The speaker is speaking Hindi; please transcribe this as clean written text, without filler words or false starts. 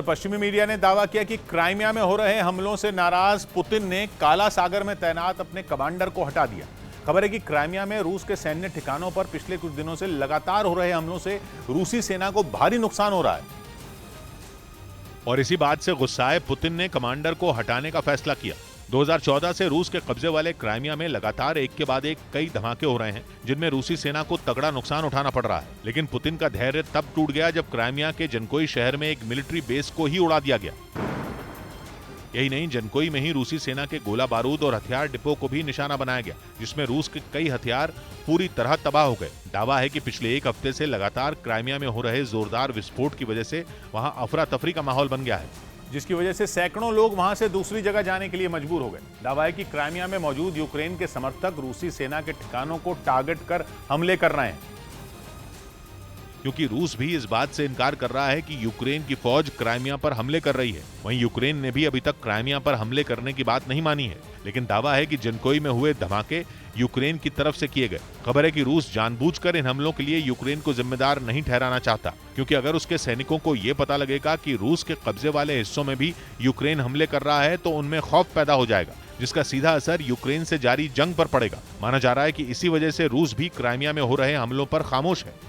पश्चिमी मीडिया ने दावा किया कि क्राइमिया में हो रहे हमलों से नाराज पुतिन ने काला सागर में तैनात अपने कमांडर को हटा दिया। खबर है कि क्राइमिया में रूस के सैन्य ठिकानों पर पिछले कुछ दिनों से लगातार हो रहे हमलों से रूसी सेना को भारी नुकसान हो रहा है और इसी बात से गुस्साए पुतिन ने कमांडर को हटाने का फैसला किया। 2014 से रूस के कब्जे वाले क्राइमिया में लगातार एक के बाद एक कई धमाके हो रहे हैं, जिनमें रूसी सेना को तगड़ा नुकसान उठाना पड़ रहा है। लेकिन पुतिन का धैर्य तब टूट गया जब क्राइमिया के जनकोई शहर में एक मिलिट्री बेस को ही उड़ा दिया गया। यही नहीं, जनकोई में ही रूसी सेना के गोला बारूद और हथियार डिपो को भी निशाना बनाया गया, जिसमें रूस के कई हथियार पूरी तरह तबाह हो गए। दावा है कि पिछले एक हफ्ते से लगातार क्राइमिया में हो रहे जोरदार विस्फोट की वजह से वहां अफरा तफरी का माहौल बन गया है, जिसकी वजह से सैकड़ों लोग वहां से दूसरी जगह जाने के लिए मजबूर हो गए। दावा है कि क्राइमिया में मौजूद यूक्रेन के समर्थक रूसी सेना के ठिकानों को टारगेट कर हमले कर रहे हैं, क्योंकि रूस भी इस बात से इनकार कर रहा है कि यूक्रेन की फौज क्राइमिया पर हमले कर रही है। वहीं यूक्रेन ने भी अभी तक क्राइमिया पर हमले करने की बात नहीं मानी है, लेकिन दावा है कि जनकोई में हुए धमाके यूक्रेन की तरफ से किए गए। खबर है कि रूस जानबूझकर इन हमलों के लिए यूक्रेन को जिम्मेदार नहीं ठहराना चाहता, क्योंकि अगर उसके सैनिकों को यह पता लगेगा कि रूस के कब्जे वाले हिस्सों में भी यूक्रेन हमले कर रहा है तो उनमें खौफ पैदा हो जाएगा, जिसका सीधा असर यूक्रेन से जारी जंग पर पड़ेगा। माना जा रहा है कि इसी वजह से रूस भी क्राइमिया में हो रहे हमलों पर खामोश है।